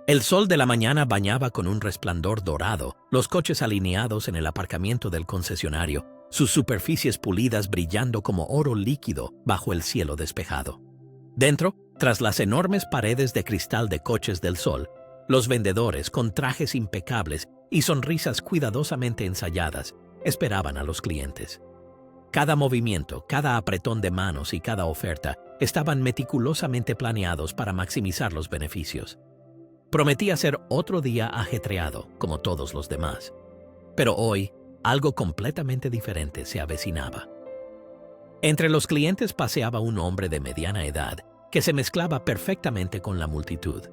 El sol de la mañana bañaba con un resplandor dorado los coches alineados en el aparcamiento del concesionario, sus superficies pulidas brillando como oro líquido bajo el cielo despejado. Dentro, tras las enormes paredes de cristal de coches del sol, los vendedores, con trajes impecables y sonrisas cuidadosamente ensayadas, esperaban a los clientes. Cada movimiento, cada apretón de manos y cada oferta estaban meticulosamente planeados para maximizar los beneficios. Prometía ser otro día ajetreado, como todos los demás. Pero hoy, algo completamente diferente se avecinaba. Entre los clientes paseaba un hombre de mediana edad que se mezclaba perfectamente con la multitud.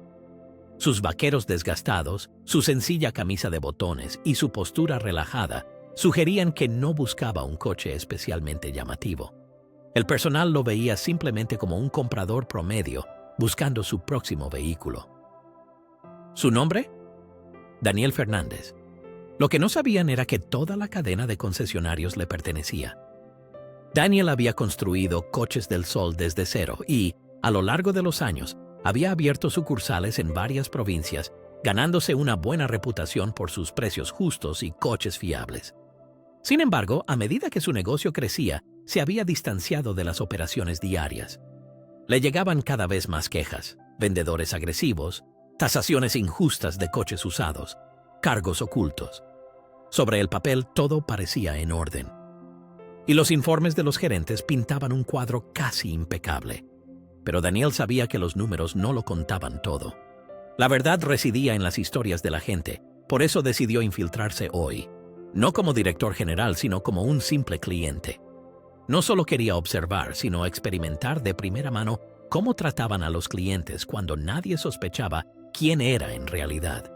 Sus vaqueros desgastados, su sencilla camisa de botones y su postura relajada sugerían que no buscaba un coche especialmente llamativo. El personal lo veía simplemente como un comprador promedio buscando su próximo vehículo. ¿Su nombre? Daniel Fernández. Lo que no sabían era que toda la cadena de concesionarios le pertenecía. Daniel había construido Coches del Sol desde cero y, a lo largo de los años, había abierto sucursales en varias provincias, ganándose una buena reputación por sus precios justos y coches fiables. Sin embargo, a medida que su negocio crecía, se había distanciado de las operaciones diarias. Le llegaban cada vez más quejas, vendedores agresivos, tasaciones injustas de coches usados, cargos ocultos. Sobre el papel todo parecía en orden. Y los informes de los gerentes pintaban un cuadro casi impecable. Pero Daniel sabía que los números no lo contaban todo. La verdad residía en las historias de la gente, por eso decidió infiltrarse hoy. No como director general, sino como un simple cliente. No solo quería observar, sino experimentar de primera mano cómo trataban a los clientes cuando nadie sospechaba quién era en realidad.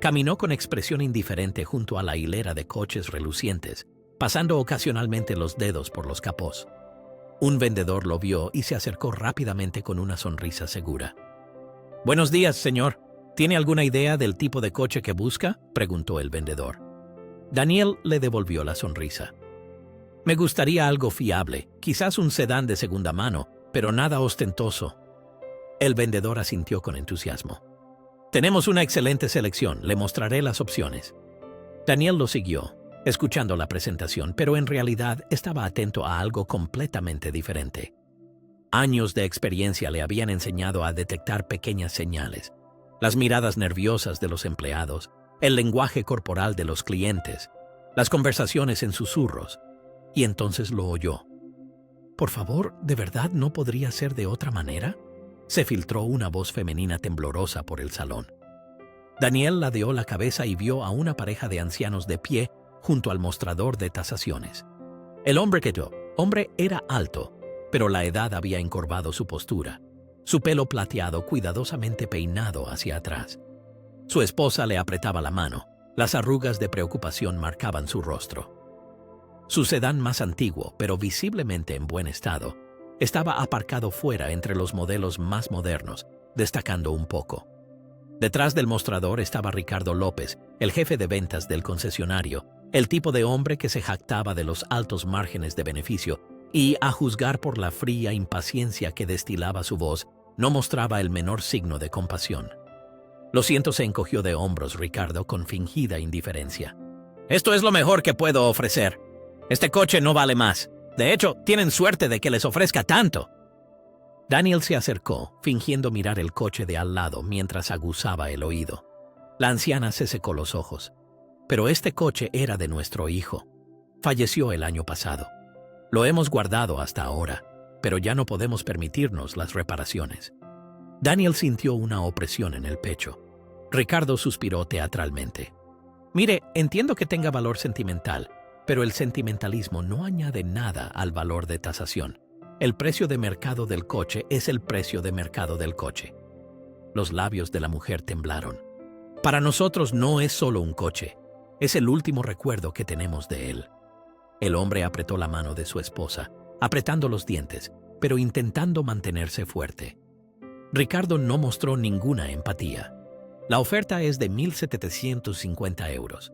Caminó con expresión indiferente junto a la hilera de coches relucientes, pasando ocasionalmente los dedos por los capós. Un vendedor lo vio y se acercó rápidamente con una sonrisa segura. «Buenos días, señor. ¿Tiene alguna idea del tipo de coche que busca?», preguntó el vendedor. Daniel le devolvió la sonrisa. «Me gustaría algo fiable, quizás un sedán de segunda mano, pero nada ostentoso». El vendedor asintió con entusiasmo. «Tenemos una excelente selección, le mostraré las opciones». Daniel lo siguió, escuchando la presentación, pero en realidad estaba atento a algo completamente diferente. Años de experiencia le habían enseñado a detectar pequeñas señales, las miradas nerviosas de los empleados, el lenguaje corporal de los clientes, las conversaciones en susurros, y entonces lo oyó. «Por favor, ¿de verdad no podría ser de otra manera?», se filtró una voz femenina temblorosa por el salón. Daniel ladeó la cabeza y vio a una pareja de ancianos de pie junto al mostrador de tasaciones. El hombre era alto, pero la edad había encorvado su postura, su pelo plateado cuidadosamente peinado hacia atrás. Su esposa le apretaba la mano, las arrugas de preocupación marcaban su rostro. Su sedán más antiguo, pero visiblemente en buen estado, estaba aparcado fuera entre los modelos más modernos, destacando un poco. Detrás del mostrador estaba Ricardo López, el jefe de ventas del concesionario, el tipo de hombre que se jactaba de los altos márgenes de beneficio y, a juzgar por la fría impaciencia que destilaba su voz, no mostraba el menor signo de compasión. «Lo siento», se encogió de hombros Ricardo con fingida indiferencia. «Esto es lo mejor que puedo ofrecer. Este coche no vale más. De hecho, tienen suerte de que les ofrezca tanto». Daniel se acercó, fingiendo mirar el coche de al lado mientras aguzaba el oído. La anciana se secó los ojos. «Pero este coche era de nuestro hijo. Falleció el año pasado. Lo hemos guardado hasta ahora, pero ya no podemos permitirnos las reparaciones». Daniel sintió una opresión en el pecho. Ricardo suspiró teatralmente. «Mire, entiendo que tenga valor sentimental, pero el sentimentalismo no añade nada al valor de tasación. El precio de mercado del coche es el precio de mercado del coche». Los labios de la mujer temblaron. «Para nosotros no es solo un coche, es el último recuerdo que tenemos de él». El hombre apretó la mano de su esposa, apretando los dientes, pero intentando mantenerse fuerte. Ricardo no mostró ninguna empatía. «La oferta es de 1.750 euros.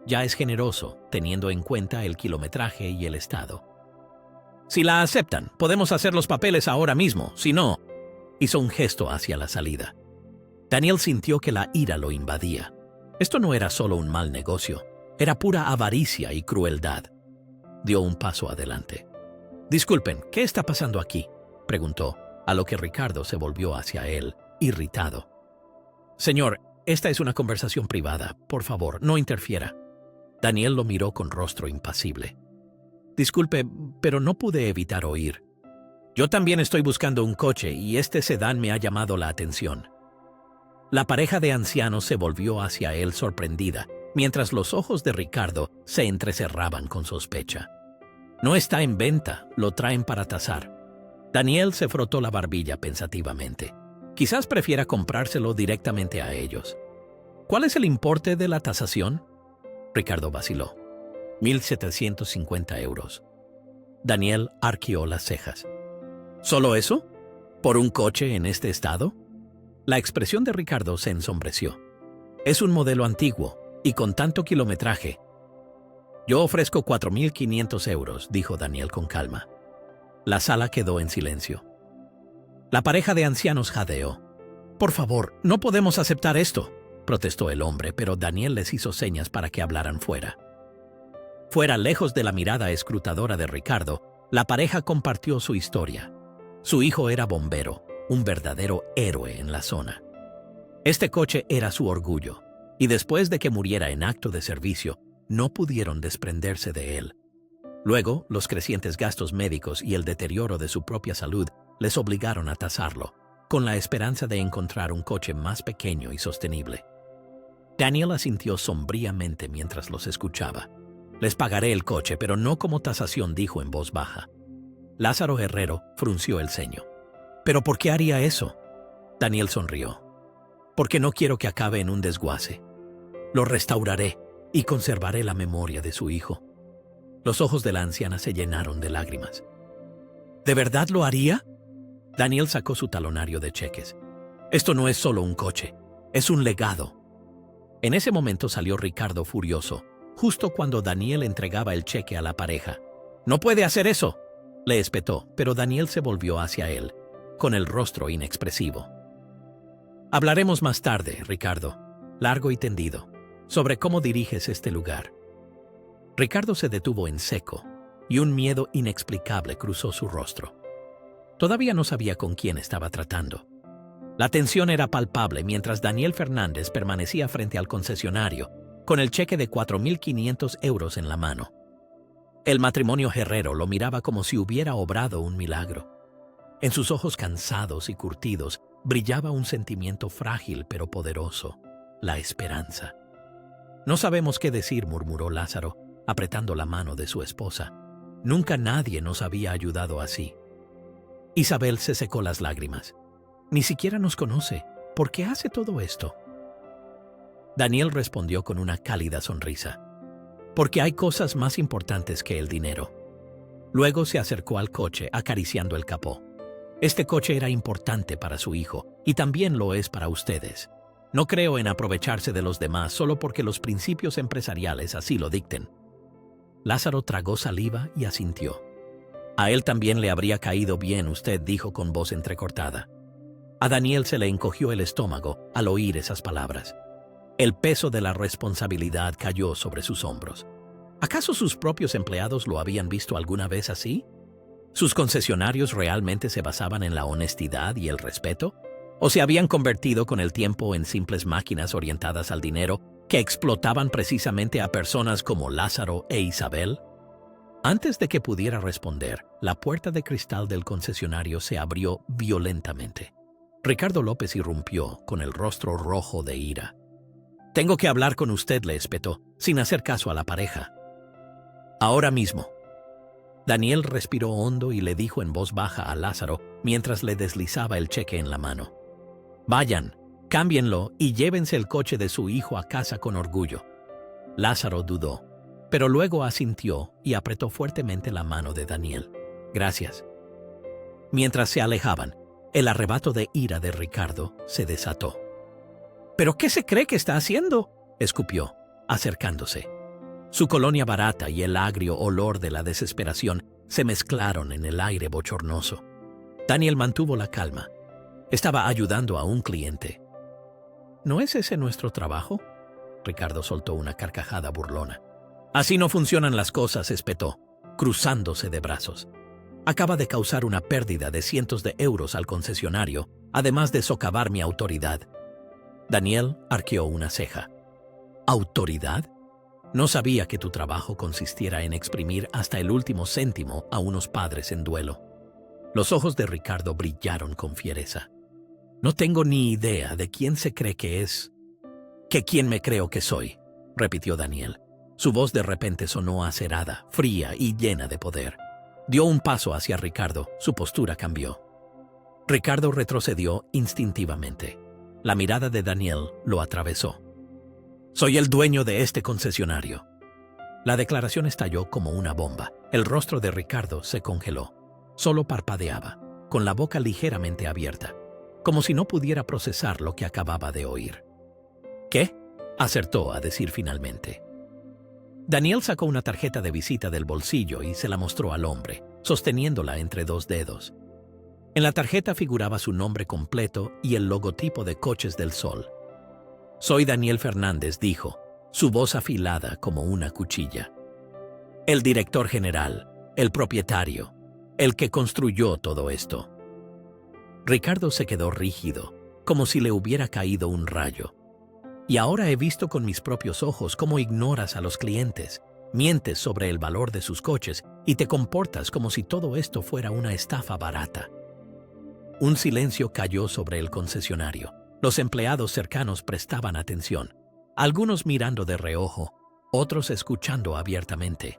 Ya es generoso, teniendo en cuenta el kilometraje y el estado. Si la aceptan, podemos hacer los papeles ahora mismo. Si no», hizo un gesto hacia la salida. Daniel sintió que la ira lo invadía. Esto no era solo un mal negocio, era pura avaricia y crueldad. Dio un paso adelante. «Disculpen, ¿qué está pasando aquí?», preguntó, a lo que Ricardo se volvió hacia él, irritado. «Señor, esta es una conversación privada. Por favor, no interfiera». Daniel lo miró con rostro impasible. «Disculpe, pero no pude evitar oír. Yo también estoy buscando un coche y este sedán me ha llamado la atención». La pareja de ancianos se volvió hacia él sorprendida, mientras los ojos de Ricardo se entrecerraban con sospecha. «No está en venta, lo traen para tasar». Daniel se frotó la barbilla pensativamente. Quizás prefiera comprárselo directamente a ellos. «¿Cuál es el importe de la tasación?», Ricardo vaciló. 1.750 euros. Daniel arqueó las cejas. «¿Solo eso? ¿Por un coche en este estado?». La expresión de Ricardo se ensombreció. «Es un modelo antiguo y con tanto kilometraje». «Yo ofrezco 4.500 euros», dijo Daniel con calma. La sala quedó en silencio. La pareja de ancianos jadeó. «Por favor, no podemos aceptar esto», protestó el hombre, pero Daniel les hizo señas para que hablaran fuera. Fuera, lejos de la mirada escrutadora de Ricardo, la pareja compartió su historia. Su hijo era bombero, un verdadero héroe en la zona. Este coche era su orgullo, y después de que muriera en acto de servicio, no pudieron desprenderse de él. Luego, los crecientes gastos médicos y el deterioro de su propia salud les obligaron a tasarlo, con la esperanza de encontrar un coche más pequeño y sostenible. Daniel asintió sombríamente mientras los escuchaba. «Les pagaré el coche, pero no como tasación», dijo en voz baja. Lázaro Herrero frunció el ceño. «¿Pero por qué haría eso?». Daniel sonrió. «Porque no quiero que acabe en un desguace. Lo restauraré y conservaré la memoria de su hijo». Los ojos de la anciana se llenaron de lágrimas. «¿De verdad lo haría?». Daniel sacó su talonario de cheques. «Esto no es solo un coche, es un legado». En ese momento salió Ricardo furioso, justo cuando Daniel entregaba el cheque a la pareja. «No puede hacer eso», le espetó, pero Daniel se volvió hacia él, con el rostro inexpresivo. «Hablaremos más tarde, Ricardo, largo y tendido, sobre cómo diriges este lugar». Ricardo se detuvo en seco, y un miedo inexplicable cruzó su rostro. Todavía no sabía con quién estaba tratando. La tensión era palpable mientras Daniel Fernández permanecía frente al concesionario, con el cheque de 4.500 euros en la mano. El matrimonio Herrero lo miraba como si hubiera obrado un milagro. En sus ojos cansados y curtidos brillaba un sentimiento frágil pero poderoso, la esperanza. «No sabemos qué decir», murmuró Lázaro, apretando la mano de su esposa. «Nunca nadie nos había ayudado así». Isabel se secó las lágrimas. «Ni siquiera nos conoce. ¿Por qué hace todo esto?». Daniel respondió con una cálida sonrisa. «Porque hay cosas más importantes que el dinero». Luego se acercó al coche, acariciando el capó. «Este coche era importante para su hijo, y también lo es para ustedes. No creo en aprovecharse de los demás solo porque los principios empresariales así lo dicten». Lázaro tragó saliva y asintió. «A él también le habría caído bien usted», dijo con voz entrecortada. A Daniel se le encogió el estómago al oír esas palabras. El peso de la responsabilidad cayó sobre sus hombros. ¿Acaso sus propios empleados lo habían visto alguna vez así? ¿Sus concesionarios realmente se basaban en la honestidad y el respeto? ¿O se habían convertido con el tiempo en simples máquinas orientadas al dinero que explotaban precisamente a personas como Lázaro e Isabel? Antes de que pudiera responder, la puerta de cristal del concesionario se abrió violentamente. Ricardo López irrumpió con el rostro rojo de ira. «Tengo que hablar con usted», le espetó, sin hacer caso a la pareja. «Ahora mismo». Daniel respiró hondo y le dijo en voz baja a Lázaro mientras le deslizaba el cheque en la mano. «Vayan, cámbienlo y llévense el coche de su hijo a casa con orgullo». Lázaro dudó, pero luego asintió y apretó fuertemente la mano de Daniel. «Gracias». Mientras se alejaban, el arrebato de ira de Ricardo se desató. «¿Pero qué se cree que está haciendo?», escupió, acercándose. Su colonia barata y el agrio olor de la desesperación se mezclaron en el aire bochornoso. Daniel mantuvo la calma. Estaba ayudando a un cliente. ¿No es ese nuestro trabajo? Ricardo soltó una carcajada burlona. Así no funcionan las cosas, espetó, cruzándose de brazos. Acaba de causar una pérdida de cientos de euros al concesionario, además de socavar mi autoridad. Daniel arqueó una ceja. ¿Autoridad? No sabía que tu trabajo consistiera en exprimir hasta el último céntimo a unos padres en duelo. Los ojos de Ricardo brillaron con fiereza. No tengo ni idea de quién se cree que es. ¿Que quién me creo que soy?, repitió Daniel. Su voz de repente sonó acerada, fría y llena de poder. Dio un paso hacia Ricardo, su postura cambió. Ricardo retrocedió instintivamente. La mirada de Daniel lo atravesó. Soy el dueño de este concesionario. La declaración estalló como una bomba. El rostro de Ricardo se congeló. Solo parpadeaba, con la boca ligeramente abierta, como si no pudiera procesar lo que acababa de oír. ¿Qué?, acertó a decir finalmente. Daniel sacó una tarjeta de visita del bolsillo y se la mostró al hombre, sosteniéndola entre dos dedos. En la tarjeta figuraba su nombre completo y el logotipo de Coches del Sol. Soy Daniel Fernández, dijo, su voz afilada como una cuchilla. El director general, el propietario, el que construyó todo esto. Ricardo se quedó rígido, como si le hubiera caído un rayo. Y ahora he visto con mis propios ojos cómo ignoras a los clientes, mientes sobre el valor de sus coches y te comportas como si todo esto fuera una estafa barata. Un silencio cayó sobre el concesionario. Los empleados cercanos prestaban atención, algunos mirando de reojo, otros escuchando abiertamente.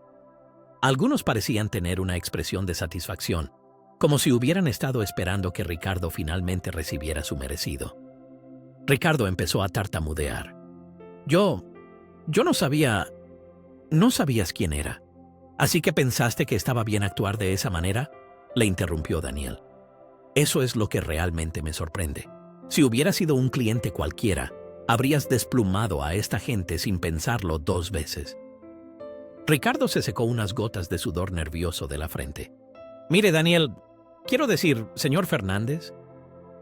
Algunos parecían tener una expresión de satisfacción, como si hubieran estado esperando que Ricardo finalmente recibiera su merecido. Ricardo empezó a tartamudear. Yo no sabía... ¿No sabías quién era? ¿Así que pensaste que estaba bien actuar de esa manera?, le interrumpió Daniel. Eso es lo que realmente me sorprende. Si hubiera sido un cliente cualquiera, habrías desplumado a esta gente sin pensarlo 2 veces. Ricardo se secó unas gotas de sudor nervioso de la frente. Mire, Daniel, quiero decir, señor Fernández,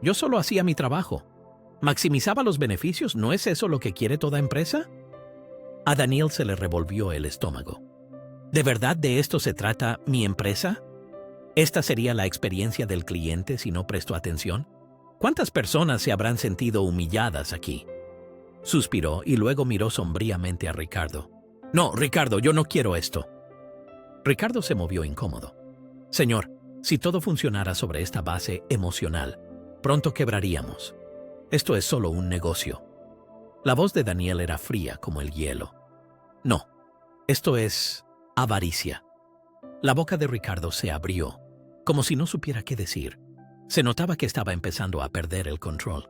yo solo hacía mi trabajo. ¿Maximizaba los beneficios? ¿No es eso lo que quiere toda empresa? A Daniel se le revolvió el estómago. ¿De verdad de esto se trata mi empresa? ¿Esta sería la experiencia del cliente si no prestó atención? ¿Cuántas personas se habrán sentido humilladas aquí? Suspiró y luego miró sombríamente a Ricardo. No, Ricardo, yo no quiero esto. Ricardo se movió incómodo. Señor, si todo funcionara sobre esta base emocional, pronto quebraríamos. Esto es solo un negocio. La voz de Daniel era fría como el hielo. No, esto es avaricia. La boca de Ricardo se abrió, como si no supiera qué decir. Se notaba que estaba empezando a perder el control.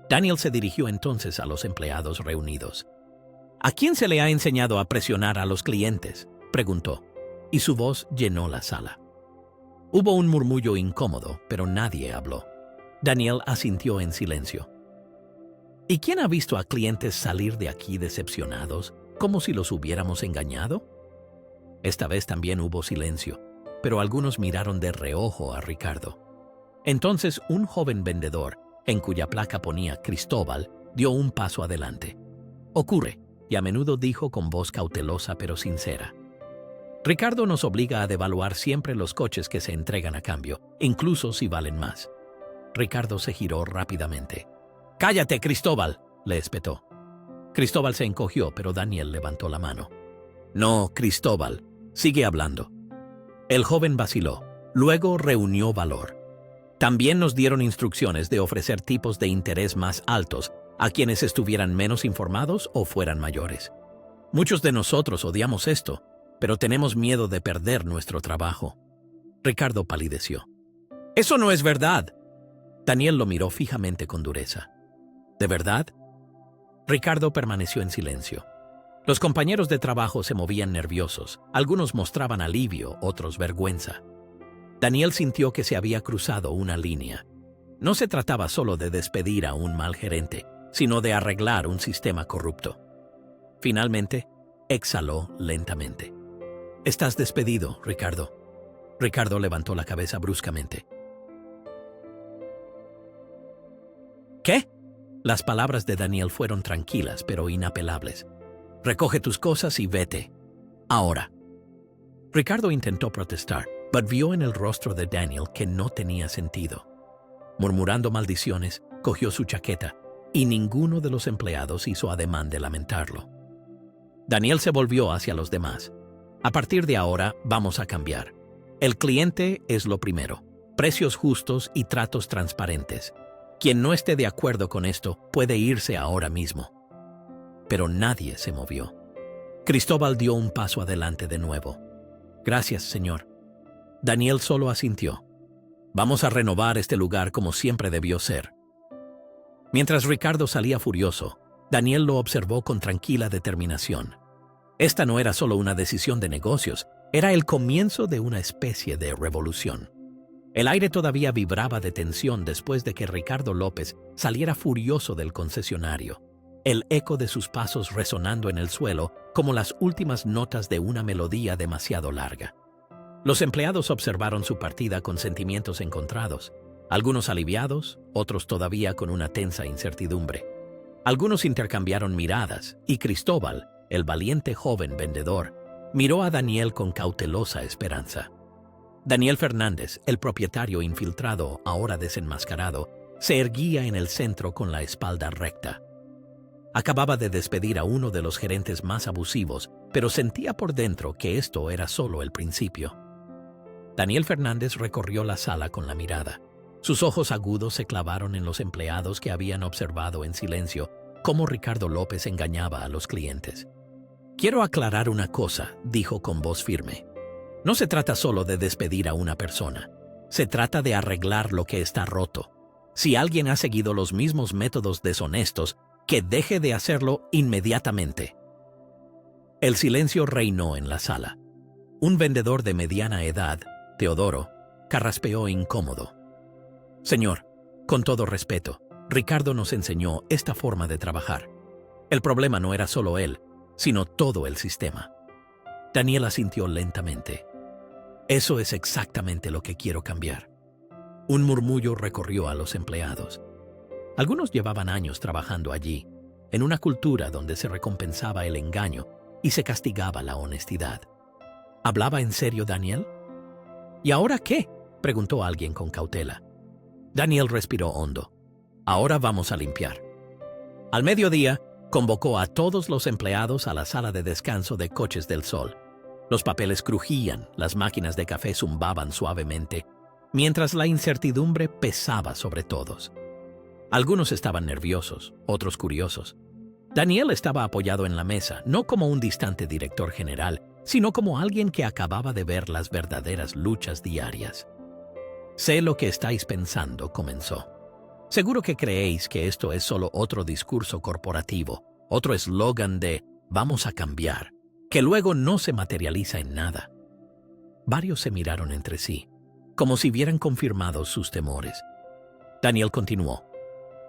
Daniel se dirigió entonces a los empleados reunidos. ¿A quién se le ha enseñado a presionar a los clientes?, preguntó, y su voz llenó la sala. Hubo un murmullo incómodo, pero nadie habló. Daniel asintió en silencio. ¿Y quién ha visto a clientes salir de aquí decepcionados, como si los hubiéramos engañado? Esta vez también hubo silencio, pero algunos miraron de reojo a Ricardo. Entonces un joven vendedor, en cuya placa ponía Cristóbal, dio un paso adelante. Ocurre, y a menudo dijo con voz cautelosa pero sincera. Ricardo nos obliga a devaluar siempre los coches que se entregan a cambio, incluso si valen más. Ricardo se giró rápidamente. «¡Cállate, Cristóbal!», le espetó. Cristóbal se encogió, pero Daniel levantó la mano. «No, Cristóbal, sigue hablando». El joven vaciló, luego reunió valor. También nos dieron instrucciones de ofrecer tipos de interés más altos a quienes estuvieran menos informados o fueran mayores. Muchos de nosotros odiamos esto, pero tenemos miedo de perder nuestro trabajo. Ricardo palideció. «¡Eso no es verdad!». Daniel lo miró fijamente con dureza. «¿De verdad?». Ricardo permaneció en silencio. Los compañeros de trabajo se movían nerviosos. Algunos mostraban alivio, otros vergüenza. Daniel sintió que se había cruzado una línea. No se trataba solo de despedir a un mal gerente, sino de arreglar un sistema corrupto. Finalmente, exhaló lentamente. «Estás despedido, Ricardo». Ricardo levantó la cabeza bruscamente. «¿Qué?». Las palabras de Daniel fueron tranquilas pero inapelables. «Recoge tus cosas y vete. Ahora». Ricardo intentó protestar, pero vio en el rostro de Daniel que no tenía sentido. Murmurando maldiciones, cogió su chaqueta y ninguno de los empleados hizo ademán de lamentarlo. Daniel se volvió hacia los demás. «A partir de ahora vamos a cambiar. El cliente es lo primero. Precios justos y tratos transparentes. Quien no esté de acuerdo con esto puede irse ahora mismo». Pero nadie se movió. Cristóbal dio un paso adelante de nuevo. «Gracias, señor». Daniel solo asintió. «Vamos a renovar este lugar como siempre debió ser». Mientras Ricardo salía furioso, Daniel lo observó con tranquila determinación. Esta no era solo una decisión de negocios, era el comienzo de una especie de revolución. El aire todavía vibraba de tensión después de que Ricardo López saliera furioso del concesionario, el eco de sus pasos resonando en el suelo como las últimas notas de una melodía demasiado larga. Los empleados observaron su partida con sentimientos encontrados, algunos aliviados, otros todavía con una tensa incertidumbre. Algunos intercambiaron miradas y Cristóbal, el valiente joven vendedor, miró a Daniel con cautelosa esperanza. Daniel Fernández, el propietario infiltrado, ahora desenmascarado, se erguía en el centro con la espalda recta. Acababa de despedir a uno de los gerentes más abusivos, pero sentía por dentro que esto era solo el principio. Daniel Fernández recorrió la sala con la mirada. Sus ojos agudos se clavaron en los empleados que habían observado en silencio cómo Ricardo López engañaba a los clientes. «Quiero aclarar una cosa», dijo con voz firme. «No se trata solo de despedir a una persona. Se trata de arreglar lo que está roto. Si alguien ha seguido los mismos métodos deshonestos, que deje de hacerlo inmediatamente». El silencio reinó en la sala. Un vendedor de mediana edad, Teodoro, carraspeó incómodo. «Señor, con todo respeto, Ricardo nos enseñó esta forma de trabajar. El problema no era solo él, sino todo el sistema». Daniel asintió lentamente. «Eso es exactamente lo que quiero cambiar». Un murmullo recorrió a los empleados. Algunos llevaban años trabajando allí, en una cultura donde se recompensaba el engaño y se castigaba la honestidad. ¿Hablaba en serio Daniel? «¿Y ahora qué?», preguntó alguien con cautela. Daniel respiró hondo. «Ahora vamos a limpiar». Al mediodía, convocó a todos los empleados a la sala de descanso de Coches del Sol. Los papeles crujían, las máquinas de café zumbaban suavemente, mientras la incertidumbre pesaba sobre todos. Algunos estaban nerviosos, otros curiosos. Daniel estaba apoyado en la mesa, no como un distante director general, sino como alguien que acababa de ver las verdaderas luchas diarias. «Sé lo que estáis pensando», comenzó. «Seguro que creéis que esto es solo otro discurso corporativo, otro eslogan de «vamos a cambiar», que luego no se materializa en nada». Varios se miraron entre sí, como si hubieran confirmado sus temores. Daniel continuó.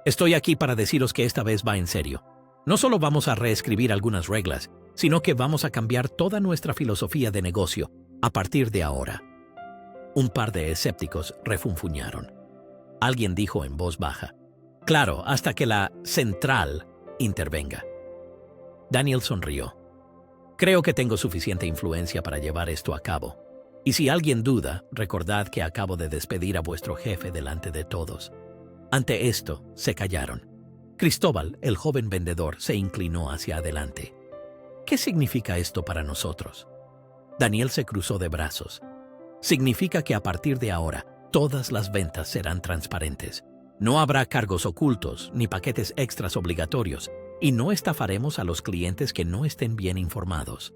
«Estoy aquí para deciros que esta vez va en serio. No solo vamos a reescribir algunas reglas, sino que vamos a cambiar toda nuestra filosofía de negocio a partir de ahora». Un par de escépticos refunfuñaron. Alguien dijo en voz baja: «Claro, hasta que la central intervenga». Daniel sonrió. «Creo que tengo suficiente influencia para llevar esto a cabo. Y si alguien duda, recordad que acabo de despedir a vuestro jefe delante de todos». Ante esto, se callaron. Cristóbal, el joven vendedor, se inclinó hacia adelante. «¿Qué significa esto para nosotros?». Daniel se cruzó de brazos. «Significa que a partir de ahora, todas las ventas serán transparentes. No habrá cargos ocultos ni paquetes extras obligatorios, y no estafaremos a los clientes que no estén bien informados».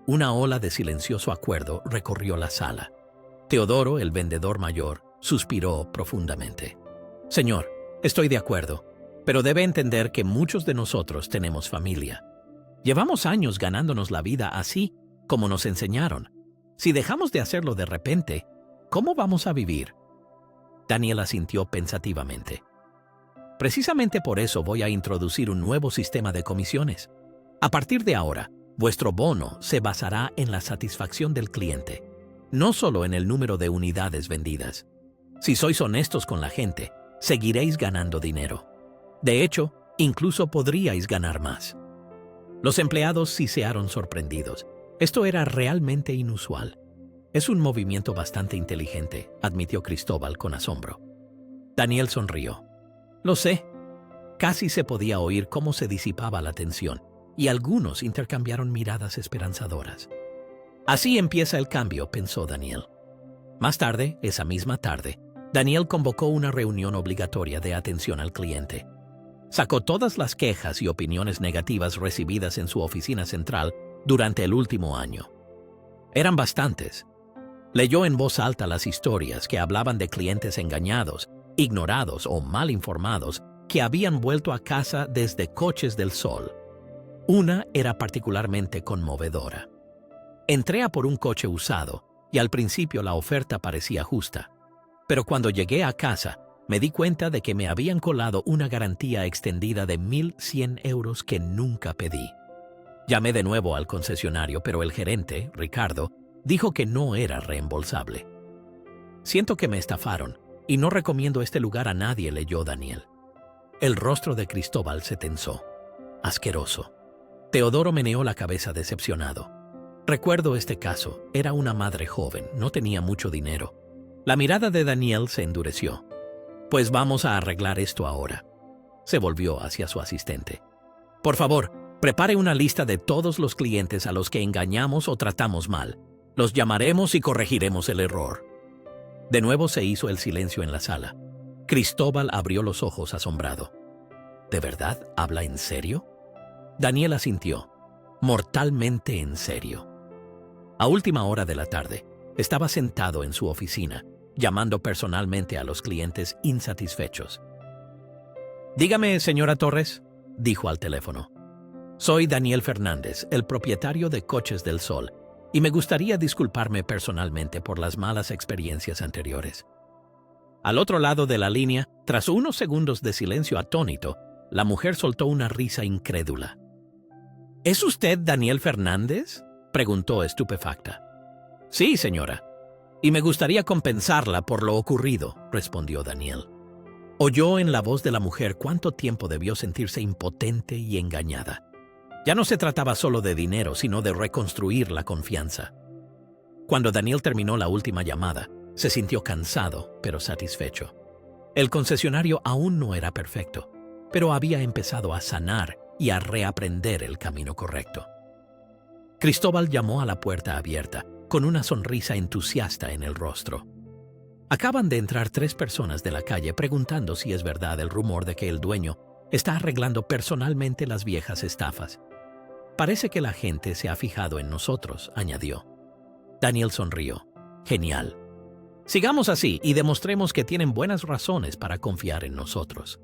Una ola de silencioso acuerdo recorrió la sala. Teodoro, el vendedor mayor, suspiró profundamente. «Señor, estoy de acuerdo, pero debe entender que muchos de nosotros tenemos familia. Llevamos años ganándonos la vida así como nos enseñaron. Si dejamos de hacerlo de repente, ¿cómo vamos a vivir?». Daniel asintió pensativamente. «Precisamente por eso voy a introducir un nuevo sistema de comisiones. A partir de ahora, vuestro bono se basará en la satisfacción del cliente, no solo en el número de unidades vendidas. Si sois honestos con la gente, seguiréis ganando dinero». De hecho, incluso podríais ganar más. Los empleados sisearon sorprendidos. Esto era realmente inusual. Es un movimiento bastante inteligente, admitió Cristóbal con asombro. Daniel sonrió. Lo sé. Casi se podía oír cómo se disipaba la tensión, y algunos intercambiaron miradas esperanzadoras. Así empieza el cambio, pensó Daniel. Más tarde, esa misma tarde, Daniel convocó una reunión obligatoria de atención al cliente. Sacó todas las quejas y opiniones negativas recibidas en su oficina central durante el último año. Eran bastantes. Leyó en voz alta las historias que hablaban de clientes engañados, ignorados o mal informados que habían vuelto a casa desde Coches del Sol. Una era particularmente conmovedora. Entré a por un coche usado y al principio la oferta parecía justa. Pero cuando llegué a casa, me di cuenta de que me habían colado una garantía extendida de 1.100 euros que nunca pedí. Llamé de nuevo al concesionario, pero el gerente, Ricardo, dijo que no era reembolsable. Siento que me estafaron y no recomiendo este lugar a nadie, leyó Daniel. El rostro de Cristóbal se tensó. Asqueroso. Teodoro meneó la cabeza decepcionado. Recuerdo este caso. Era una madre joven, no tenía mucho dinero. La mirada de Daniel se endureció. Pues vamos a arreglar esto ahora. Se volvió hacia su asistente. Por favor, prepare una lista de todos los clientes a los que engañamos o tratamos mal. Los llamaremos y corregiremos el error. De nuevo se hizo el silencio en la sala. Cristóbal abrió los ojos asombrado. ¿De verdad habla en serio? Daniel asintió. Mortalmente en serio. A última hora de la tarde, estaba sentado en su oficina, llamando personalmente a los clientes insatisfechos. Dígame, señora Torres, dijo al teléfono. Soy Daniel Fernández, el propietario de Coches del Sol, y me gustaría disculparme personalmente por las malas experiencias anteriores. Al otro lado de la línea, tras unos segundos de silencio atónito, la mujer soltó una risa incrédula. ¿Es usted Daniel Fernández?, preguntó estupefacta. Sí, señora. Y me gustaría compensarla por lo ocurrido, respondió Daniel. Oyó en la voz de la mujer cuánto tiempo debió sentirse impotente y engañada. Ya no se trataba solo de dinero, sino de reconstruir la confianza. Cuando Daniel terminó la última llamada, se sintió cansado, pero satisfecho. El concesionario aún no era perfecto, pero había empezado a sanar y a reaprender el camino correcto. Cristóbal llamó a la puerta abierta, con una sonrisa entusiasta en el rostro. Acaban de entrar 3 personas de la calle preguntando si es verdad el rumor de que el dueño está arreglando personalmente las viejas estafas. Parece que la gente se ha fijado en nosotros, añadió. Daniel sonrió. Genial. Sigamos así y demostremos que tienen buenas razones para confiar en nosotros.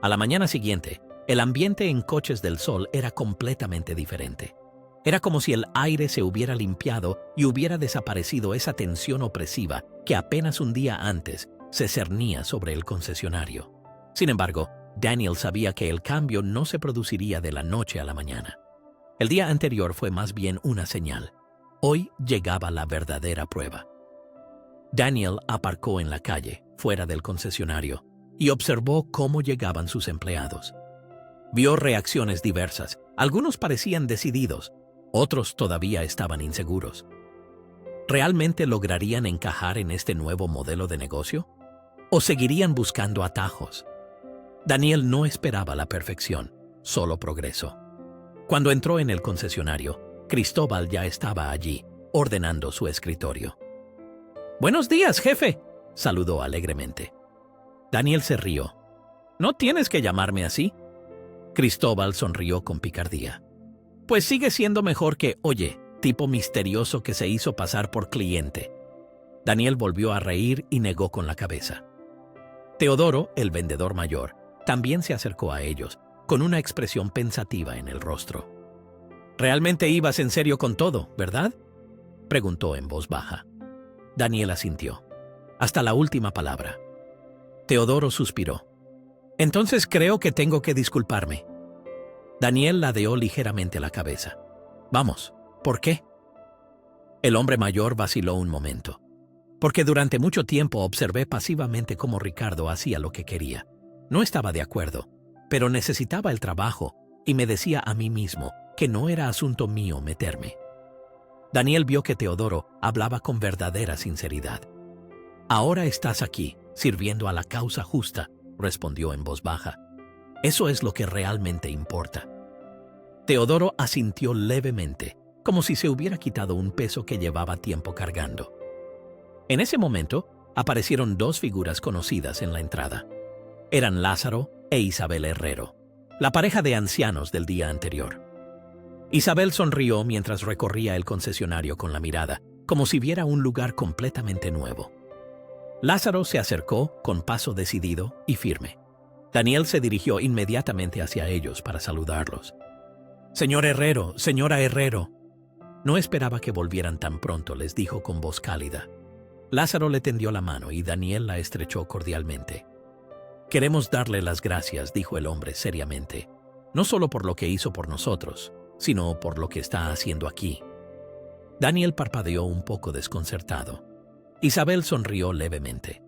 A la mañana siguiente, el ambiente en Coches del Sol era completamente diferente. Era como si el aire se hubiera limpiado y hubiera desaparecido esa tensión opresiva que apenas un día antes se cernía sobre el concesionario. Sin embargo, Daniel sabía que el cambio no se produciría de la noche a la mañana. El día anterior fue más bien una señal. Hoy llegaba la verdadera prueba. Daniel aparcó en la calle, fuera del concesionario, y observó cómo llegaban sus empleados. Vio reacciones diversas. Algunos parecían decididos, otros todavía estaban inseguros. ¿Realmente lograrían encajar en este nuevo modelo de negocio? ¿O seguirían buscando atajos? Daniel no esperaba la perfección, solo progreso. Cuando entró en el concesionario, Cristóbal ya estaba allí, ordenando su escritorio. «Buenos días, jefe», saludó alegremente. Daniel se rió. «No tienes que llamarme así». Cristóbal sonrió con picardía. «Pues sigue siendo mejor que, oye, tipo misterioso que se hizo pasar por cliente». Daniel volvió a reír y negó con la cabeza. Teodoro, el vendedor mayor, también se acercó a ellos, con una expresión pensativa en el rostro. «Realmente ibas en serio con todo, ¿verdad?», preguntó en voz baja. Daniel asintió. Hasta la última palabra. Teodoro suspiró. «Entonces creo que tengo que disculparme». Daniel ladeó ligeramente la cabeza. «Vamos, ¿por qué?». El hombre mayor vaciló un momento. «Porque durante mucho tiempo observé pasivamente cómo Ricardo hacía lo que quería. No estaba de acuerdo. pero necesitaba el trabajo y me decía a mí mismo que no era asunto mío meterme. Daniel vio que Teodoro hablaba con verdadera sinceridad. «Ahora estás aquí, sirviendo a la causa justa», respondió en voz baja. «Eso es lo que realmente importa». Teodoro asintió levemente, como si se hubiera quitado un peso que llevaba tiempo cargando. En ese momento, aparecieron dos figuras conocidas en la entrada. Eran Lázaro e Isabel Herrero, la pareja de ancianos del día anterior. Isabel sonrió mientras recorría el concesionario con la mirada, como si viera un lugar completamente nuevo. Lázaro se acercó con paso decidido y firme. Daniel se dirigió inmediatamente hacia ellos para saludarlos. «Señor Herrero, señora Herrero». No esperaba que volvieran tan pronto, les dijo con voz cálida. Lázaro le tendió la mano y Daniel la estrechó cordialmente. «Queremos darle las gracias», dijo el hombre seriamente, «no solo por lo que hizo por nosotros, sino por lo que está haciendo aquí». Daniel parpadeó un poco desconcertado. Isabel sonrió levemente.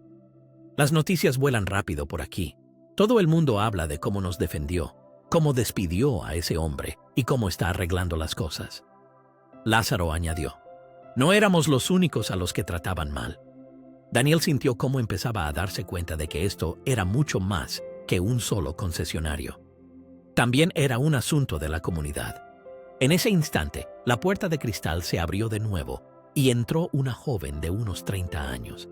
«Las noticias vuelan rápido por aquí. Todo el mundo habla de cómo nos defendió, cómo despidió a ese hombre y cómo está arreglando las cosas». Lázaro añadió. «No éramos los únicos a los que trataban mal». Daniel sintió cómo empezaba a darse cuenta de que esto era mucho más que un solo concesionario. También era un asunto de la comunidad. En ese instante, la puerta de cristal se abrió de nuevo y entró una joven de unos 30 años.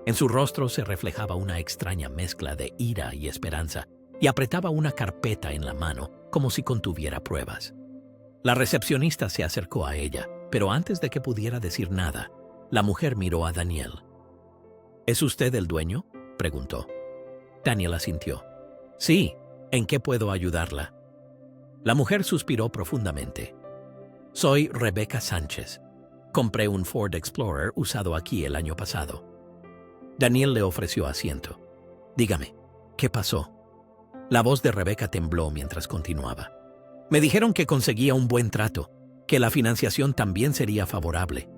En su rostro se reflejaba una extraña mezcla de ira y esperanza, y apretaba una carpeta en la mano como si contuviera pruebas. La recepcionista se acercó a ella, pero antes de que pudiera decir nada, la mujer miró a Daniel. «¿Es usted el dueño?», preguntó. Daniel asintió. «Sí, ¿en qué puedo ayudarla?». La mujer suspiró profundamente. «Soy Rebeca Sánchez. Compré un Ford Explorer usado aquí el año pasado». Daniel le ofreció asiento. «Dígame, ¿qué pasó?». La voz de Rebeca tembló mientras continuaba. «Me dijeron que conseguía un buen trato, que la financiación también sería favorable.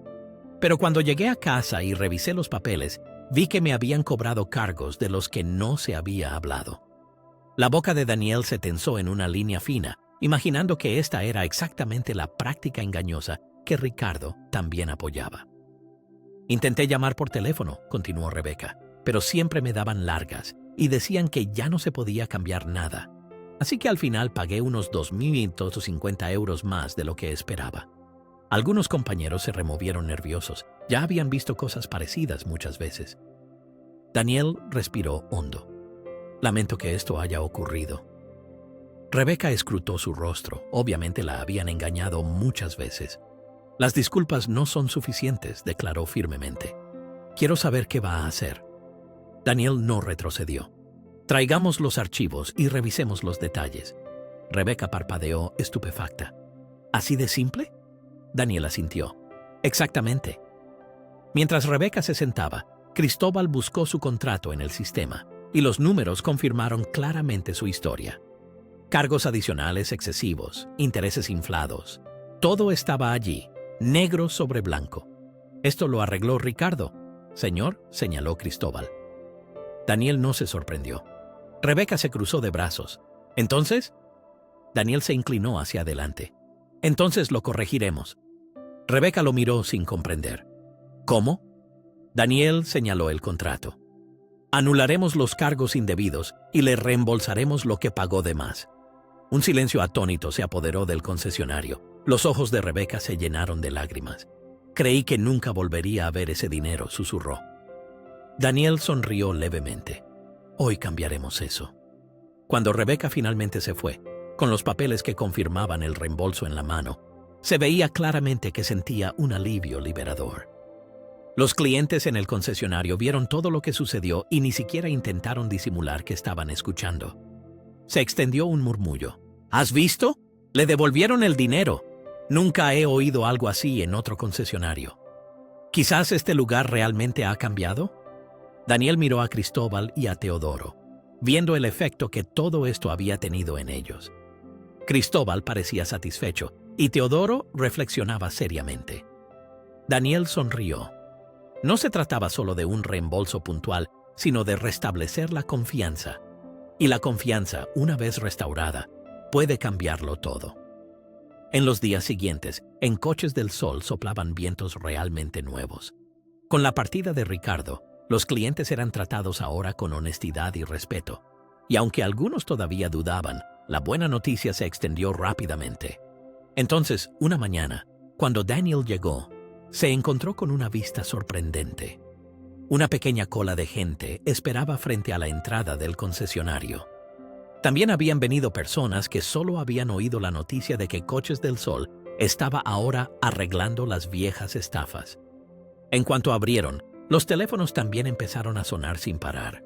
Pero cuando llegué a casa y revisé los papeles, vi que me habían cobrado cargos de los que no se había hablado». La boca de Daniel se tensó en una línea fina, imaginando que esta era exactamente la práctica engañosa que Ricardo también apoyaba. «Intenté llamar por teléfono», continuó Rebeca, «pero siempre me daban largas y decían que ya no se podía cambiar nada. Así que al final pagué unos 2.250 euros más de lo que esperaba». Algunos compañeros se removieron nerviosos. Ya habían visto cosas parecidas muchas veces. Daniel respiró hondo. «Lamento que esto haya ocurrido». Rebeca escrutó su rostro. Obviamente la habían engañado muchas veces. «Las disculpas no son suficientes», declaró firmemente. «Quiero saber qué va a hacer». Daniel no retrocedió. «Traigamos los archivos y revisemos los detalles». Rebeca parpadeó estupefacta. «¿Así de simple?». Daniel asintió. «Exactamente». Mientras Rebeca se sentaba, Cristóbal buscó su contrato en el sistema y los números confirmaron claramente su historia. Cargos adicionales excesivos, intereses inflados. Todo estaba allí, negro sobre blanco. «Esto lo arregló Ricardo». «Señor», señaló Cristóbal. Daniel no se sorprendió. Rebeca se cruzó de brazos. «¿Entonces?». Daniel se inclinó hacia adelante. «Entonces lo corregiremos». Rebeca lo miró sin comprender. «¿Cómo?». Daniel señaló el contrato. «Anularemos los cargos indebidos y le reembolsaremos lo que pagó de más». Un silencio atónito se apoderó del concesionario. Los ojos de Rebeca se llenaron de lágrimas. «Creí que nunca volvería a ver ese dinero», susurró. Daniel sonrió levemente. «Hoy cambiaremos eso». Cuando Rebeca finalmente se fue, con los papeles que confirmaban el reembolso en la mano, se veía claramente que sentía un alivio liberador. Los clientes en el concesionario vieron todo lo que sucedió y ni siquiera intentaron disimular que estaban escuchando. Se extendió un murmullo. «¿Has visto? Le devolvieron el dinero. Nunca he oído algo así en otro concesionario. ¿Quizás este lugar realmente ha cambiado?». Daniel miró a Cristóbal y a Teodoro, viendo el efecto que todo esto había tenido en ellos. Cristóbal parecía satisfecho y Teodoro reflexionaba seriamente. Daniel sonrió. No se trataba solo de un reembolso puntual, sino de restablecer la confianza. Y la confianza, una vez restaurada, puede cambiarlo todo. En los días siguientes, en Coches del Sol soplaban vientos realmente nuevos. Con la partida de Ricardo, los clientes eran tratados ahora con honestidad y respeto. Y aunque algunos todavía dudaban, la buena noticia se extendió rápidamente. Entonces, una mañana, cuando Daniel llegó, se encontró con una vista sorprendente. Una pequeña cola de gente esperaba frente a la entrada del concesionario. También habían venido personas que solo habían oído la noticia de que Coches del Sol estaba ahora arreglando las viejas estafas. En cuanto abrieron, los teléfonos también empezaron a sonar sin parar.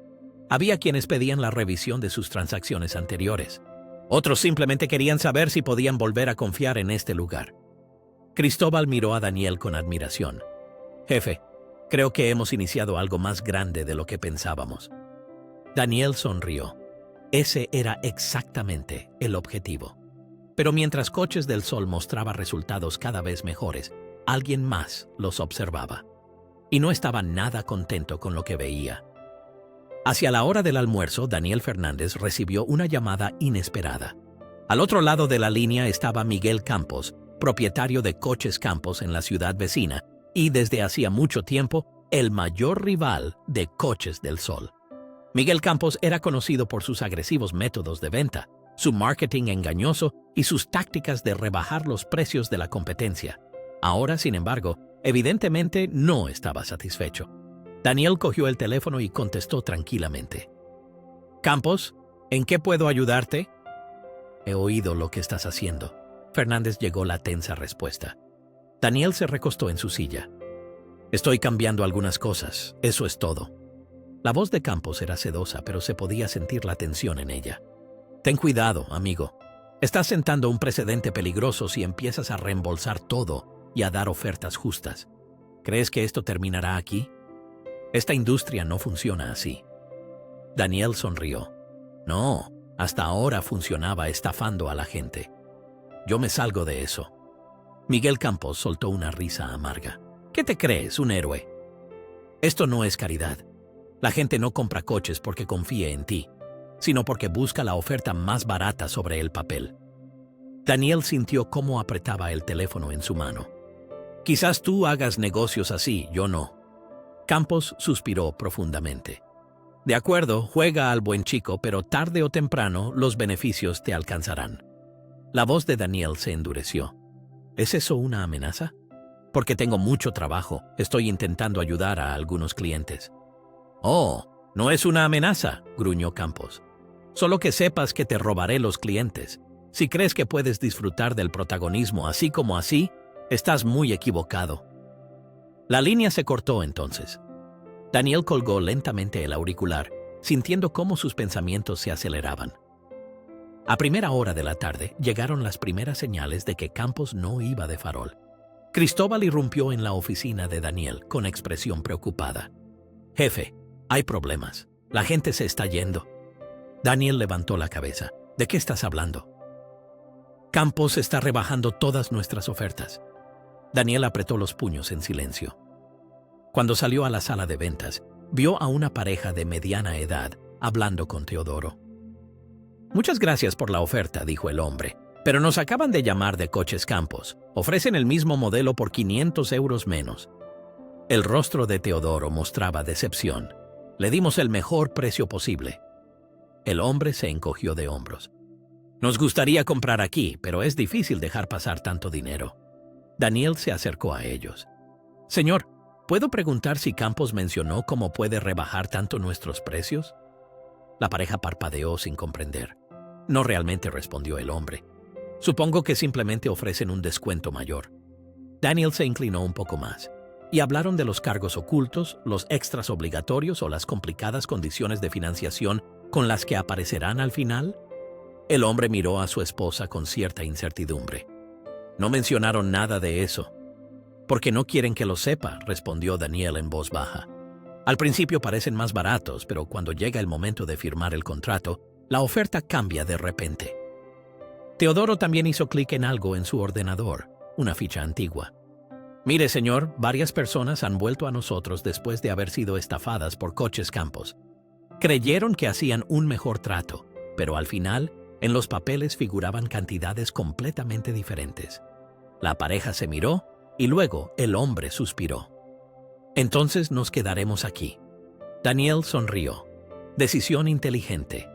Había quienes pedían la revisión de sus transacciones anteriores. Otros simplemente querían saber si podían volver a confiar en este lugar. Cristóbal miró a Daniel con admiración. «Jefe, creo que hemos iniciado algo más grande de lo que pensábamos». Daniel sonrió. Ese era exactamente el objetivo. Pero mientras Coches del Sol mostraba resultados cada vez mejores, alguien más los observaba. Y no estaba nada contento con lo que veía. Hacia la hora del almuerzo, Daniel Fernández recibió una llamada inesperada. Al otro lado de la línea estaba Miguel Campos, propietario de Coches Campos en la ciudad vecina, y desde hacía mucho tiempo, el mayor rival de Coches del Sol. Miguel Campos era conocido por sus agresivos métodos de venta, su marketing engañoso y sus tácticas de rebajar los precios de la competencia. Ahora, sin embargo, evidentemente no estaba satisfecho. Daniel cogió el teléfono y contestó tranquilamente. «Campos, ¿en qué puedo ayudarte?» «He oído lo que estás haciendo». Fernández llegó la tensa respuesta. Daniel se recostó en su silla. «Estoy cambiando algunas cosas, eso es todo». La voz de Campos era sedosa, pero se podía sentir la tensión en ella. «Ten cuidado, amigo. Estás sentando un precedente peligroso si empiezas a reembolsar todo y a dar ofertas justas. ¿Crees que esto terminará aquí? Esta industria no funciona así». Daniel sonrió. «No, hasta ahora funcionaba estafando a la gente. Yo me salgo de eso». Miguel Campos soltó una risa amarga. «¿Qué te crees, un héroe? Esto no es caridad. La gente no compra coches porque confíe en ti, sino porque busca la oferta más barata sobre el papel». Daniel sintió cómo apretaba el teléfono en su mano. «Quizás tú hagas negocios así, yo no». Campos suspiró profundamente. «De acuerdo, juega al buen chico, pero tarde o temprano los beneficios te alcanzarán». La voz de Daniel se endureció. ¿Es eso una amenaza? Porque tengo mucho trabajo, estoy intentando ayudar a algunos clientes. «Oh, no es una amenaza», gruñó Campos. «Solo que sepas que te robaré los clientes. Si crees que puedes disfrutar del protagonismo así como así, estás muy equivocado». La línea se cortó entonces. Daniel colgó lentamente el auricular, sintiendo cómo sus pensamientos se aceleraban. A primera hora de la tarde llegaron las primeras señales de que Campos no iba de farol. Cristóbal irrumpió en la oficina de Daniel con expresión preocupada. «Jefe, hay problemas. La gente se está yendo». Daniel levantó la cabeza. «¿De qué estás hablando?» «Campos está rebajando todas nuestras ofertas». Daniel apretó los puños en silencio. Cuando salió a la sala de ventas, vio a una pareja de mediana edad hablando con Teodoro. «Muchas gracias por la oferta», dijo el hombre, «pero nos acaban de llamar de Coches Campos. Ofrecen el mismo modelo por 500 euros menos». El rostro de Teodoro mostraba decepción. «Le dimos el mejor precio posible». El hombre se encogió de hombros. «Nos gustaría comprar aquí, pero es difícil dejar pasar tanto dinero». Daniel se acercó a ellos. «Señor, ¿puedo preguntar si Campos mencionó cómo puede rebajar tanto nuestros precios?» La pareja parpadeó sin comprender. «No realmente», respondió el hombre. «Supongo que simplemente ofrecen un descuento mayor». Daniel se inclinó un poco más. «¿Y hablaron de los cargos ocultos, los extras obligatorios o las complicadas condiciones de financiación con las que aparecerán al final?» El hombre miró a su esposa con cierta incertidumbre. «No mencionaron nada de eso». «Porque no quieren que lo sepa», respondió Daniel en voz baja. «Al principio parecen más baratos, pero cuando llega el momento de firmar el contrato, la oferta cambia de repente». Teodoro también hizo clic en algo en su ordenador, una ficha antigua. «Mire, señor, varias personas han vuelto a nosotros después de haber sido estafadas por Coches Campos. Creyeron que hacían un mejor trato, pero al final, en los papeles figuraban cantidades completamente diferentes. La pareja se miró y luego el hombre suspiró. «Entonces nos quedaremos aquí». Daniel sonrió. Decisión inteligente.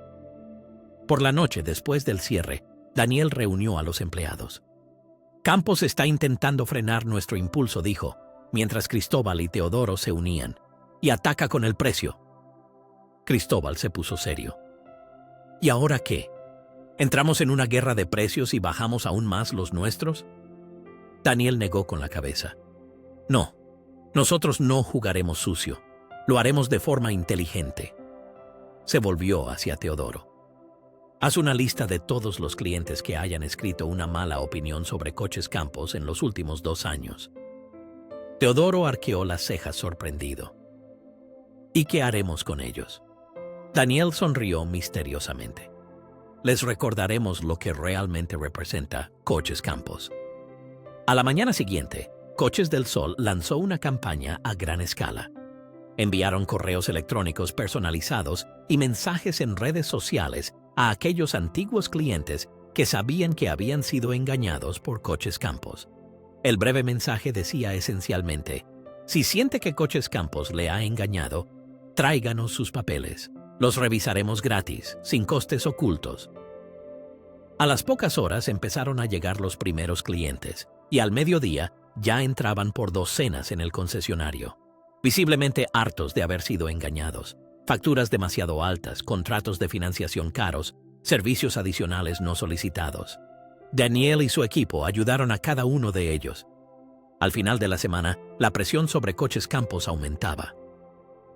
Por la noche, después del cierre, Daniel reunió a los empleados. «Campos está intentando frenar nuestro impulso», dijo, mientras Cristóbal y Teodoro se unían. «Y ataca con el precio». Cristóbal se puso serio. «¿Y ahora qué? ¿Entramos en una guerra de precios y bajamos aún más los nuestros?» Daniel negó con la cabeza. «No, nosotros no jugaremos sucio. Lo haremos de forma inteligente». Se volvió hacia Teodoro. «Haz una lista de todos los clientes que hayan escrito una mala opinión sobre Coches Campos en los últimos 2 años». Teodoro arqueó las cejas sorprendido. «¿Y qué haremos con ellos?» Daniel sonrió misteriosamente. «Les recordaremos lo que realmente representa Coches Campos». A la mañana siguiente, Coches del Sol lanzó una campaña a gran escala. Enviaron correos electrónicos personalizados y mensajes en redes sociales a aquellos antiguos clientes que sabían que habían sido engañados por Coches Campos. El breve mensaje decía esencialmente: «Si siente que Coches Campos le ha engañado, tráiganos sus papeles. Los revisaremos gratis, sin costes ocultos». A las pocas horas empezaron a llegar los primeros clientes, y al mediodía ya entraban por docenas en el concesionario, visiblemente hartos de haber sido engañados. Facturas demasiado altas, contratos de financiación caros, servicios adicionales no solicitados. Daniel y su equipo ayudaron a cada uno de ellos. Al final de la semana, la presión sobre Coches Campos aumentaba.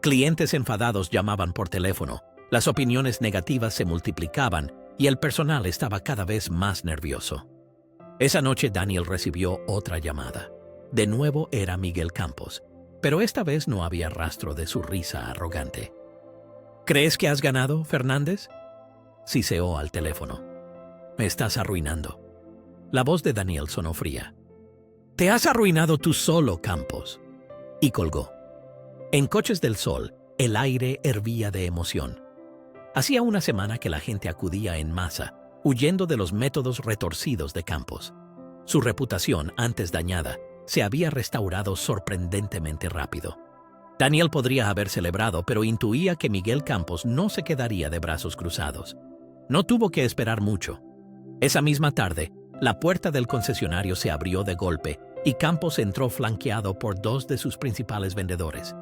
Clientes enfadados llamaban por teléfono, las opiniones negativas se multiplicaban y el personal estaba cada vez más nervioso. Esa noche Daniel recibió otra llamada. De nuevo era Miguel Campos, pero esta vez no había rastro de su risa arrogante. «¿Crees que has ganado, Fernández?», siseó al teléfono. «Me estás arruinando». La voz de Daniel sonó fría. «Te has arruinado tú solo, Campos». Y colgó. En Coches del Sol, el aire hervía de emoción. Hacía una semana que la gente acudía en masa, huyendo de los métodos retorcidos de Campos. Su reputación, antes dañada, se había restaurado sorprendentemente rápido. Daniel podría haber celebrado, pero intuía que Miguel Campos no se quedaría de brazos cruzados. No tuvo que esperar mucho. Esa misma tarde, la puerta del concesionario se abrió de golpe y Campos entró flanqueado por 2 de sus principales vendedores.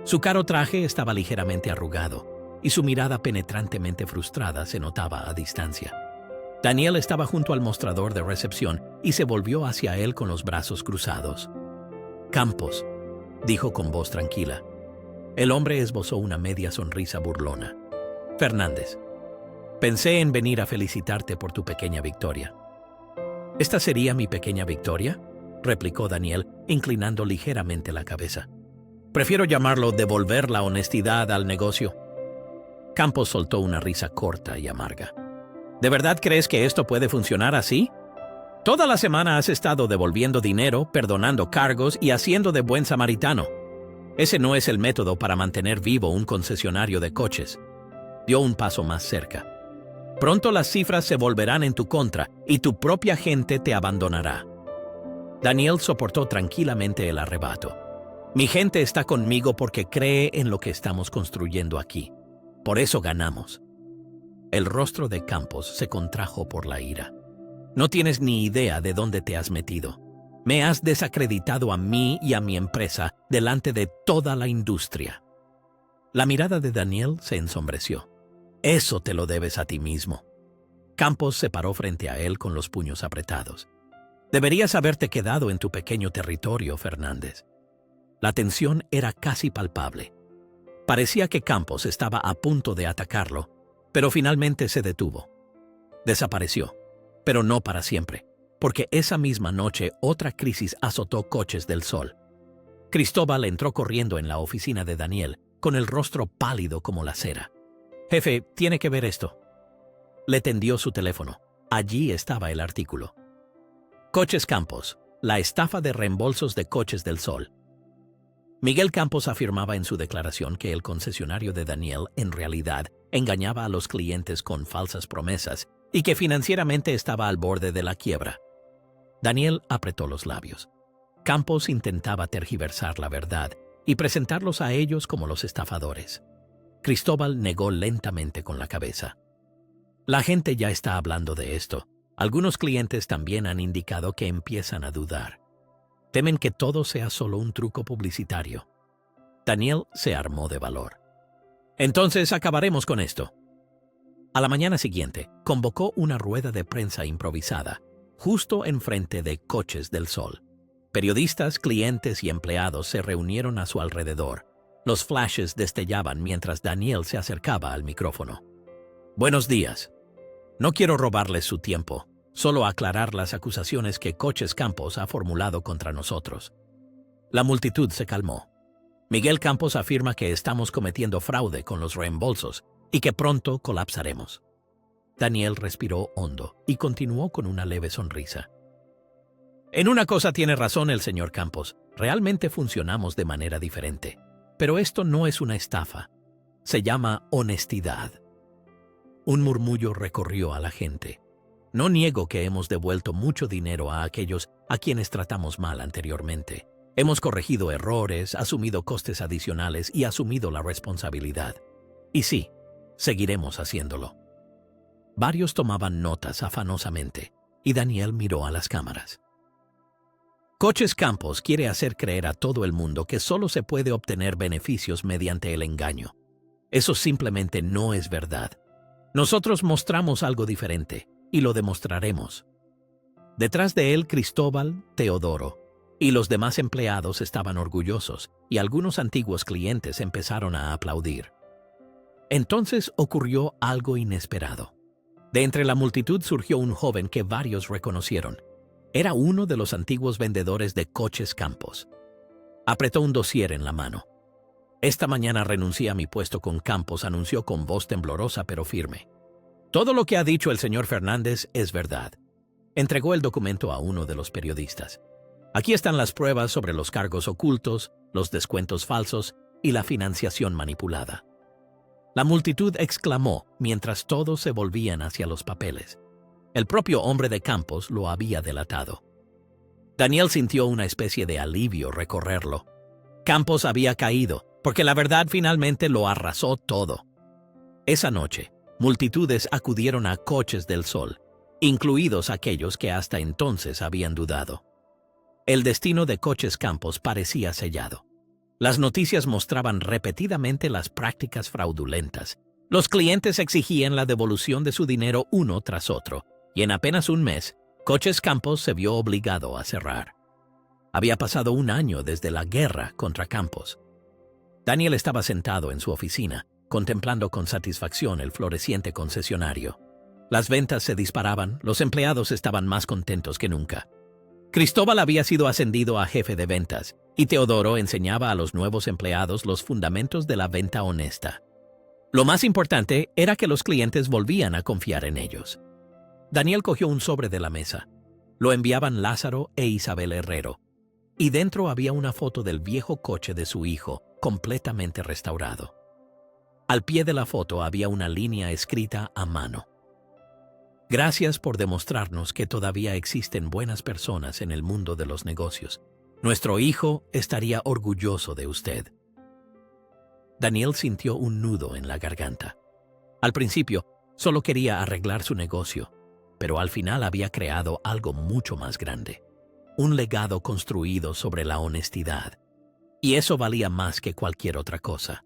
Su caro traje estaba ligeramente arrugado y su mirada penetrantemente frustrada se notaba a distancia. Daniel estaba junto al mostrador de recepción y se volvió hacia él con los brazos cruzados. «Campos», dijo con voz tranquila. El hombre esbozó una media sonrisa burlona. «Fernández, pensé en venir a felicitarte por tu pequeña victoria». «¿Esta sería mi pequeña victoria?», replicó Daniel, inclinando ligeramente la cabeza. «Prefiero llamarlo devolver la honestidad al negocio». Campos soltó una risa corta y amarga. «¿De verdad crees que esto puede funcionar así? Toda la semana has estado devolviendo dinero, perdonando cargos y haciendo de buen samaritano. Ese no es el método para mantener vivo un concesionario de coches». Dio un paso más cerca. «Pronto las cifras se volverán en tu contra y tu propia gente te abandonará». Daniel soportó tranquilamente el arrebato. «Mi gente está conmigo porque cree en lo que estamos construyendo aquí. Por eso ganamos». El rostro de Campos se contrajo por la ira. «No tienes ni idea de dónde te has metido. Me has desacreditado a mí y a mi empresa delante de toda la industria». La mirada de Daniel se ensombreció. «Eso te lo debes a ti mismo». Campos se paró frente a él con los puños apretados. «Deberías haberte quedado en tu pequeño territorio, Fernández». La tensión era casi palpable. Parecía que Campos estaba a punto de atacarlo, pero finalmente se detuvo. Desapareció, pero no para siempre, porque esa misma noche otra crisis azotó Coches del Sol. Cristóbal entró corriendo en la oficina de Daniel, con el rostro pálido como la cera. «Jefe, tiene que ver esto». Le tendió su teléfono. Allí estaba el artículo. Coches Campos, la estafa de reembolsos de Coches del Sol. Miguel Campos afirmaba en su declaración que el concesionario de Daniel, en realidad, engañaba a los clientes con falsas promesas y que financieramente estaba al borde de la quiebra. Daniel apretó los labios. Campos intentaba tergiversar la verdad y presentarlos a ellos como los estafadores. Cristóbal negó lentamente con la cabeza. La gente ya está hablando de esto. Algunos clientes también han indicado que empiezan a dudar. Temen que todo sea solo un truco publicitario. Daniel se armó de valor. Entonces acabaremos con esto. A la mañana siguiente, convocó una rueda de prensa improvisada, justo enfrente de Coches del Sol. Periodistas, clientes y empleados se reunieron a su alrededor. Los flashes destellaban mientras Daniel se acercaba al micrófono. Buenos días. No quiero robarles su tiempo, solo aclarar las acusaciones que Coches Campos ha formulado contra nosotros. La multitud se calmó. Miguel Campos afirma que estamos cometiendo fraude con los reembolsos y que pronto colapsaremos. Daniel respiró hondo y continuó con una leve sonrisa. En una cosa tiene razón el señor Campos. Realmente funcionamos de manera diferente. Pero esto no es una estafa. Se llama honestidad. Un murmullo recorrió a la gente. No niego que hemos devuelto mucho dinero a aquellos a quienes tratamos mal anteriormente. Hemos corregido errores, asumido costes adicionales y asumido la responsabilidad. Y sí, seguiremos haciéndolo. Varios tomaban notas afanosamente, y Daniel miró a las cámaras. Coches Campos quiere hacer creer a todo el mundo que solo se puede obtener beneficios mediante el engaño. Eso simplemente no es verdad. Nosotros mostramos algo diferente, y lo demostraremos. Detrás de él, Cristóbal, Teodoro y los demás empleados estaban orgullosos, y algunos antiguos clientes empezaron a aplaudir. Entonces ocurrió algo inesperado. De entre la multitud surgió un joven que varios reconocieron. Era uno de los antiguos vendedores de Coches Campos. Apretó un dossier en la mano. Esta mañana renuncié a mi puesto con Campos, anunció con voz temblorosa pero firme. Todo lo que ha dicho el señor Fernández es verdad. Entregó el documento a uno de los periodistas. Aquí están las pruebas sobre los cargos ocultos, los descuentos falsos y la financiación manipulada. La multitud exclamó mientras todos se volvían hacia los papeles. El propio hombre de Campos lo había delatado. Daniel sintió una especie de alivio recorrerlo. Campos había caído, porque la verdad finalmente lo arrasó todo. Esa noche, multitudes acudieron a Coches del Sol, incluidos aquellos que hasta entonces habían dudado. El destino de Coches Campos parecía sellado. Las noticias mostraban repetidamente las prácticas fraudulentas. Los clientes exigían la devolución de su dinero uno tras otro, y en apenas un mes, Coches Campos se vio obligado a cerrar. Había pasado un año desde la guerra contra Campos. Daniel estaba sentado en su oficina, contemplando con satisfacción el floreciente concesionario. Las ventas se disparaban, los empleados estaban más contentos que nunca. Cristóbal había sido ascendido a jefe de ventas, y Teodoro enseñaba a los nuevos empleados los fundamentos de la venta honesta. Lo más importante era que los clientes volvían a confiar en ellos. Daniel cogió un sobre de la mesa. Lo enviaban Lázaro e Isabel Herrero, y dentro había una foto del viejo coche de su hijo, completamente restaurado. Al pie de la foto había una línea escrita a mano. Gracias por demostrarnos que todavía existen buenas personas en el mundo de los negocios. Nuestro hijo estaría orgulloso de usted. Daniel sintió un nudo en la garganta. Al principio, solo quería arreglar su negocio, pero al final había creado algo mucho más grande. Un legado construido sobre la honestidad. Y eso valía más que cualquier otra cosa.